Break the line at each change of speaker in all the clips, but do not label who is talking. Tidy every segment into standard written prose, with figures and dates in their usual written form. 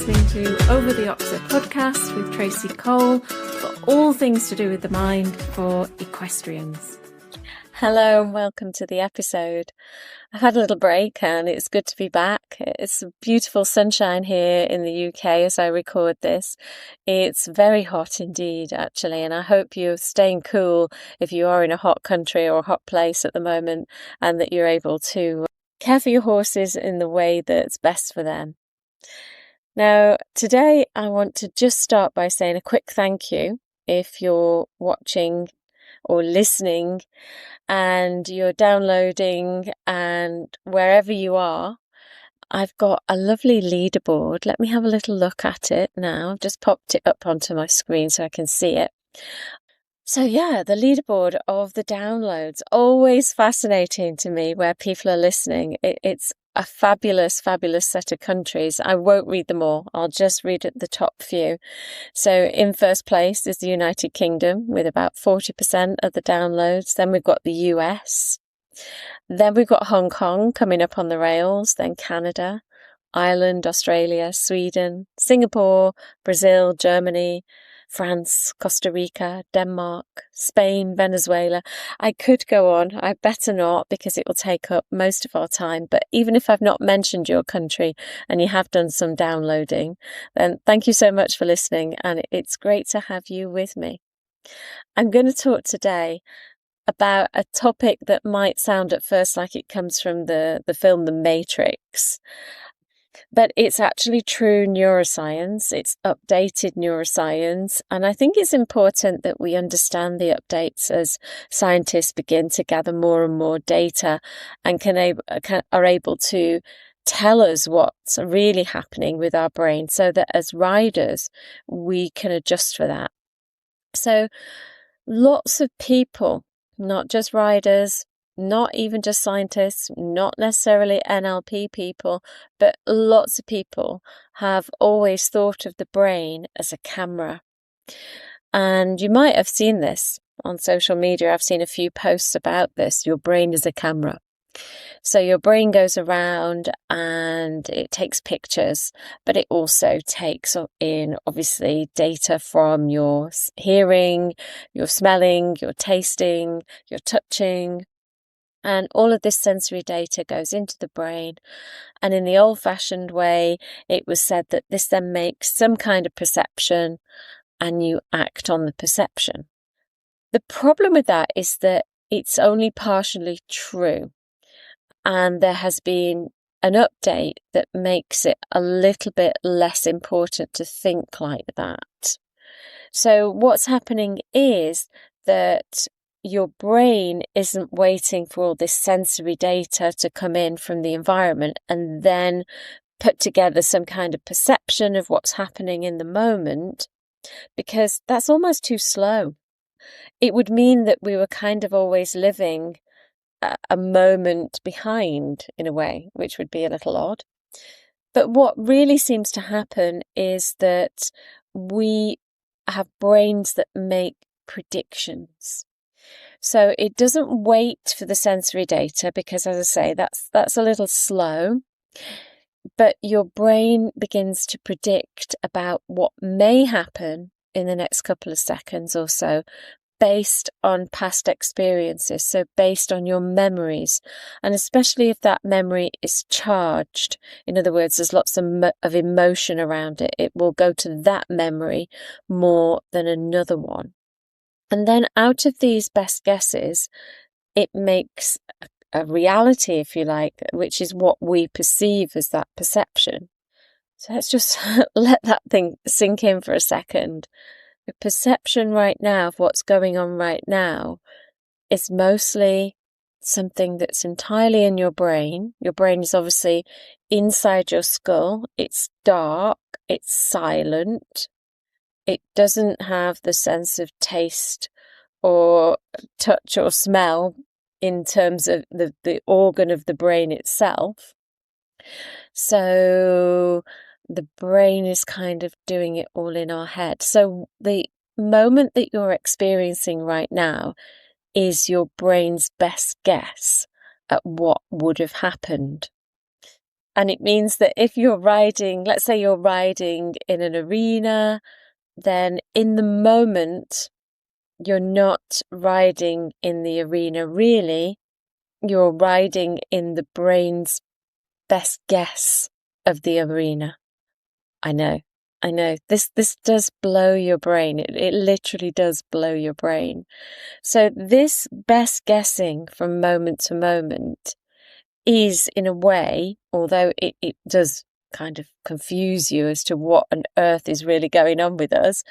listening to Over the Oxer podcast with Tracey Cole for all things to do with the mind for equestrians.
Hello and welcome to the episode. I've had a little break and it's good to be back. It's beautiful sunshine here in the UK as I record this. It's very hot indeed, actually, and I hope you're staying cool if you are in a hot country or a hot place at the moment, and that you're able to care for your horses in the way that's best for them. Now, today I want to just start by saying a quick thank you if you're watching or listening and you're downloading, and wherever you are, I've got a lovely leaderboard. Let me have a little look at it now. I've just popped it up onto my screen so I can see it. So yeah, the leaderboard of the downloads, always fascinating to me where people are listening. It's a fabulous set of countries. I won't read them all. I'll just read the top few. So in first place is the United Kingdom with about 40% of the downloads. Then we've got the US. Then we've got Hong Kong coming up on the rails. Then Canada, Ireland, Australia, Sweden, Singapore, Brazil, Germany, France, Costa Rica, Denmark, Spain, Venezuela. I could go on. I better not, because it will take up most of our time. But even if I've not mentioned your country and you have done some downloading, then thank you so much for listening. And it's great to have you with me. I'm going to talk today about a topic that might sound at first like it comes from the film The Matrix. But it's actually true neuroscience. It's updated neuroscience. And I think it's important that we understand the updates as scientists begin to gather more and more data and are able to tell us what's really happening with our brain, so that as riders, we can adjust for that. So lots of people, not just riders, not even just scientists, not necessarily NLP people, but lots of people have always thought of the brain as a camera. And you might have seen this on social media. I've seen a few posts about this. Your brain is a camera. So your brain goes around and it takes pictures, but it also takes in, obviously, data from your hearing, your smelling, your tasting, your touching. And all of this sensory data goes into the brain. And in the old-fashioned way, it was said that this then makes some kind of perception and you act on the perception. The problem with that is that it's only partially true. And there has been an update that makes it a little bit less important to think like that. So what's happening is that your brain isn't waiting for all this sensory data to come in from the environment and then put together some kind of perception of what's happening in the moment, because that's almost too slow. It would mean that we were kind of always living a moment behind, in a way, which would be a little odd. But what really seems to happen is that we have brains that make predictions. So it doesn't wait for the sensory data, because, as I say, that's a little slow. But your brain begins to predict about what may happen in the next couple of seconds or so, based on past experiences, so based on your memories. And especially if that memory is charged, in other words, there's lots of emotion around it, it will go to that memory more than another one. And then out of these best guesses, it makes a reality, if you like, which is what we perceive as that perception. So let's just let that thing sink in for a second. The perception right now of what's going on right now is mostly something that's entirely in your brain. Your brain is obviously inside your skull. It's dark. It's silent. It doesn't have the sense of taste or touch or smell in terms of the organ of the brain itself. So the brain is kind of doing it all in our head. So the moment that you're experiencing right now is your brain's best guess at what would have happened. And it means that if you're riding, let's say you're riding in an arena, then in the moment, you're not riding in the arena really. You're riding in the brain's best guess of the arena. I know. This does blow your brain. It literally does blow your brain. So this best guessing from moment to moment is, in a way, although it does kind of confuse you as to what on earth is really going on with us,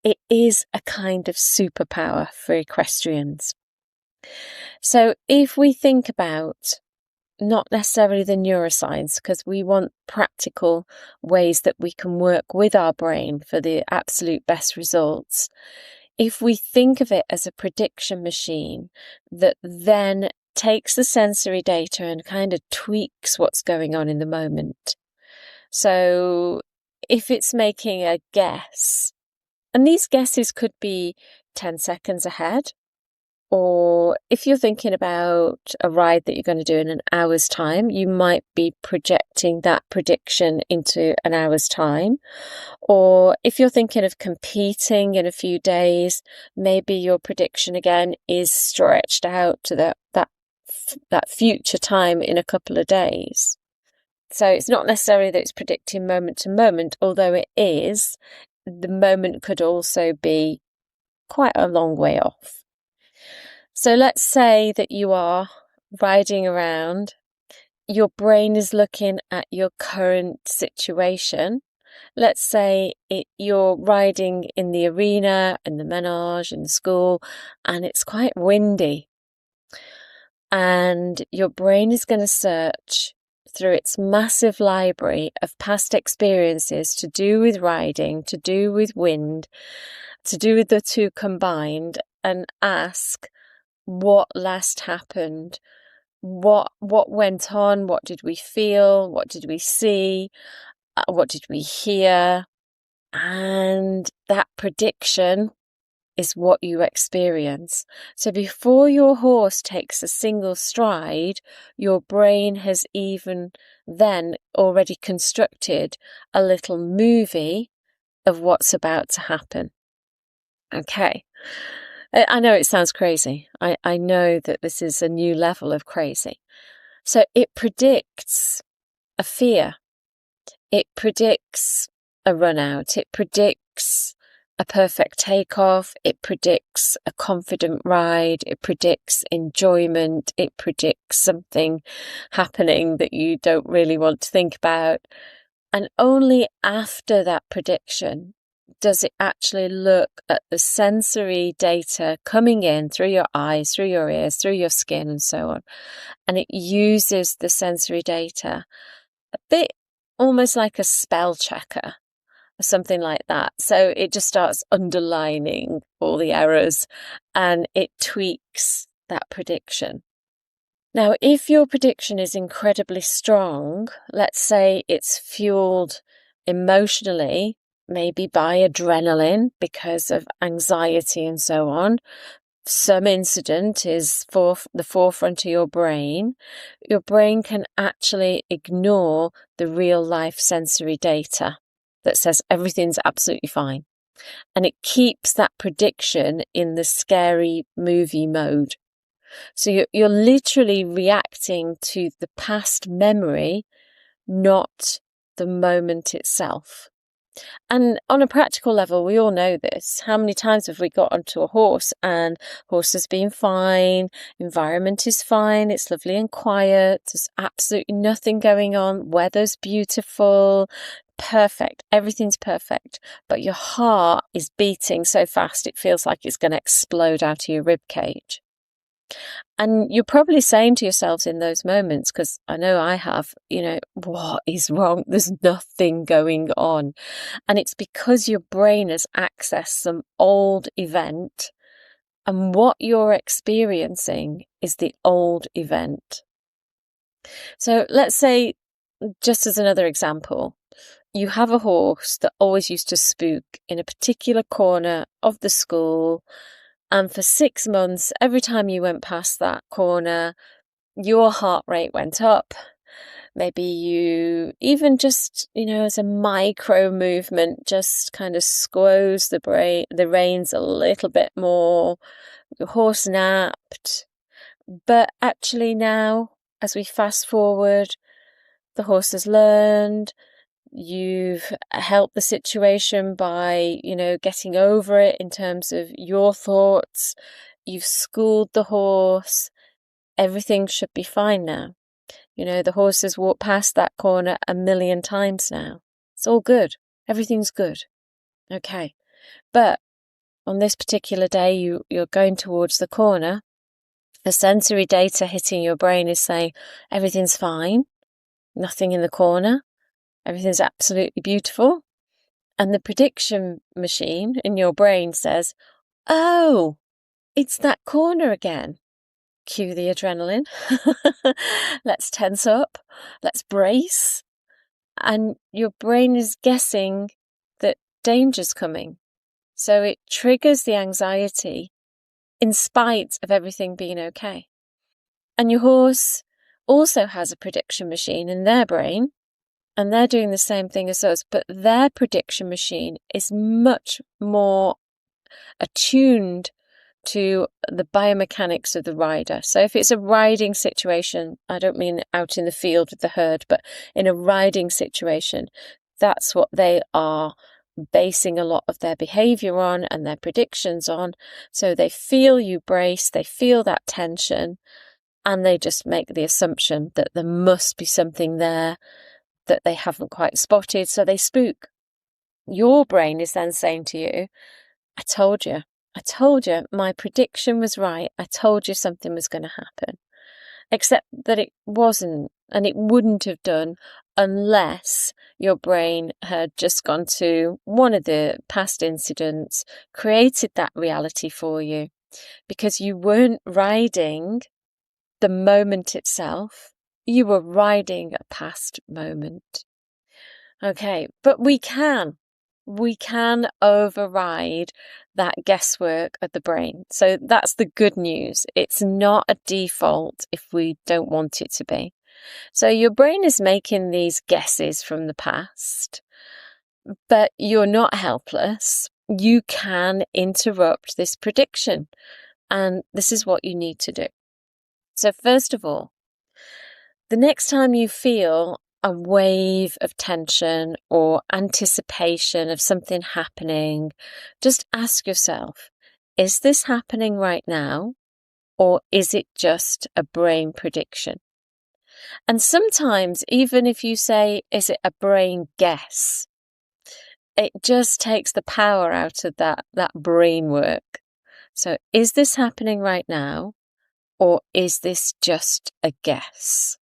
it is a kind of superpower for equestrians. So if we think about not necessarily the neuroscience, because we want practical ways that we can work with our brain for the absolute best results. If we think of it as a prediction machine that then takes the sensory data and kind of tweaks what's going on in the moment. So if it's making a guess, and these guesses could be 10 seconds ahead, or if you're thinking about a ride that you're going to do in an hour's time, you might be projecting that prediction into an hour's time. Or if you're thinking of competing in a few days, maybe your prediction again is stretched out to that future time in a couple of days. So it's not necessarily that it's predicting moment to moment, although it is. The moment could also be quite a long way off. So let's say that you are riding around, your brain is looking at your current situation. Let's say you're riding in the arena, in the menage, in the school, and it's quite windy. And your brain is going to search through its massive library of past experiences to do with riding, to do with wind, to do with the two combined, and ask, what last happened, what went on, what did we feel, what did we see, what did we hear, and that prediction is what you experience. So before your horse takes a single stride, your brain has even then already constructed a little movie of what's about to happen. Okay. I know it sounds crazy. I know that this is a new level of crazy. So it predicts a fear. It predicts a run out. It predicts a perfect takeoff. It predicts a confident ride. It predicts enjoyment. It predicts something happening that you don't really want to think about. And only after that prediction does it actually look at the sensory data coming in through your eyes, through your ears, through your skin, and so on. And it uses the sensory data a bit almost like a spell checker or something like that. So it just starts underlining all the errors and it tweaks that prediction. Now, if your prediction is incredibly strong, let's say it's fueled emotionally, maybe by adrenaline because of anxiety and so on, some incident is for the forefront of your brain can actually ignore the real life sensory data that says everything's absolutely fine. And it keeps that prediction in the scary movie mode. So you're literally reacting to the past memory, not the moment itself. And on a practical level, we all know this. How many times have we got onto a horse and horse has been fine, environment is fine, it's lovely and quiet, there's absolutely nothing going on, weather's beautiful, perfect, everything's perfect, but your heart is beating so fast it feels like it's going to explode out of your rib cage. And you're probably saying to yourselves in those moments, because I know I have, what is wrong? There's nothing going on. And it's because your brain has accessed some old event, and what you're experiencing is the old event. So let's say, just as another example, you have a horse that always used to spook in a particular corner of the school. And for 6 months, every time you went past that corner, your heart rate went up. Maybe you even just, as a micro movement, just kind of squoze the reins a little bit more. Your horse napped. But actually now, as we fast forward, the horse has learned, you've helped the situation by, getting over it in terms of your thoughts, you've schooled the horse, everything should be fine now. The horse has walked past that corner 1,000,000 times now. It's all good. Everything's good. Okay. But on this particular day, you're going towards the corner. The sensory data hitting your brain is saying, everything's fine. Nothing in the corner. Everything's absolutely beautiful. And the prediction machine in your brain says, oh, it's that corner again. Cue the adrenaline. Let's tense up. Let's brace. And your brain is guessing that danger's coming. So it triggers the anxiety in spite of everything being okay. And your horse also has a prediction machine in their brain, and they're doing the same thing as us, but their prediction machine is much more attuned to the biomechanics of the rider. So if it's a riding situation, I don't mean out in the field with the herd, but in a riding situation, that's what they are basing a lot of their behavior on and their predictions on. So they feel you brace, they feel that tension, and they just make the assumption that there must be something there that they haven't quite spotted, so they spook. Your brain is then saying to you, I told you, my prediction was right, I told you something was going to happen. Except that it wasn't, and it wouldn't have done unless your brain had just gone to one of the past incidents, created that reality for you, because you weren't riding the moment itself, you were riding a past moment. Okay, but we can override that guesswork of the brain. So that's the good news. It's not a default if we don't want it to be. So your brain is making these guesses from the past, but you're not helpless. You can interrupt this prediction, and this is what you need to do. So first of all, the next time you feel a wave of tension or anticipation of something happening, just ask yourself, is this happening right now, or is it just a brain prediction? And sometimes, even if you say, is it a brain guess, it just takes the power out of that brain work. So is this happening right now, or is this just a guess?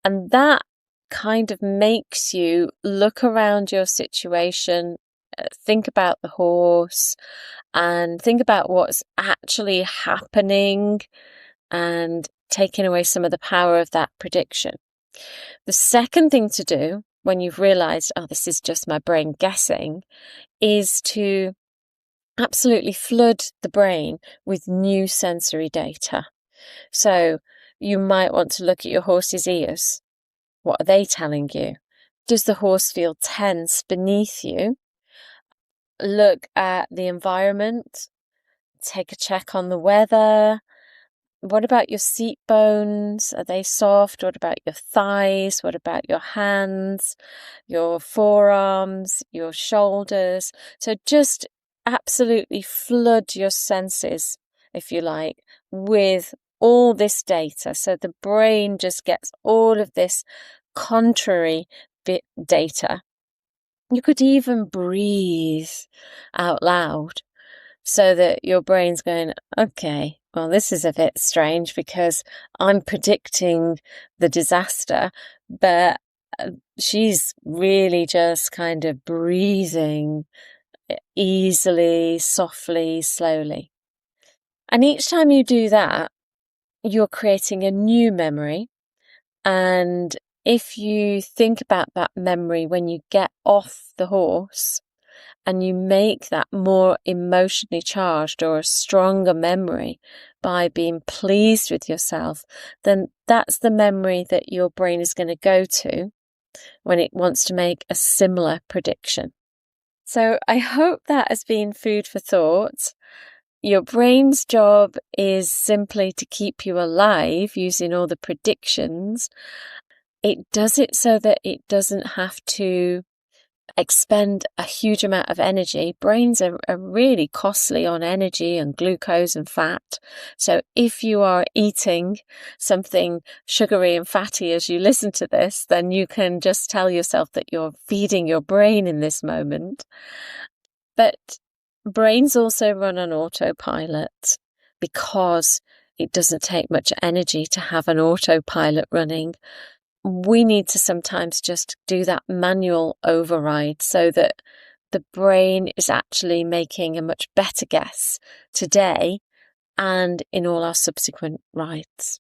And that kind of makes you look around your situation, think about the horse, and think about what's actually happening, and taking away some of the power of that prediction. The second thing to do when you've realized, oh, this is just my brain guessing, is to absolutely flood the brain with new sensory data. So you might want to look at your horse's ears. What are they telling you? Does the horse feel tense beneath you? Look at the environment. Take a check on the weather. What about your seat bones? Are they soft? What about your thighs? What about your hands, your forearms, your shoulders? So just absolutely flood your senses, if you like, with all this data. So the brain just gets all of this contrary bit data. You could even breathe out loud so that your brain's going, okay, well, this is a bit strange because I'm predicting the disaster, but she's really just kind of breathing easily, softly, slowly. And each time you do that, you're creating a new memory. And if you think about that memory when you get off the horse and you make that more emotionally charged or a stronger memory by being pleased with yourself, then that's the memory that your brain is going to go to when it wants to make a similar prediction. So I hope that has been food for thought. Your brain's job is simply to keep you alive using all the predictions. It does it so that it doesn't have to expend a huge amount of energy. Brains are really costly on energy and glucose and fat. So if you are eating something sugary and fatty as you listen to this, then you can just tell yourself that you're feeding your brain in this moment. But brains also run on autopilot because it doesn't take much energy to have an autopilot running. We need to sometimes just do that manual override so that the brain is actually making a much better guess today and in all our subsequent rides.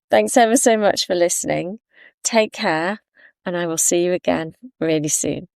Thanks ever so much for listening. Take care, and I will see you again really soon.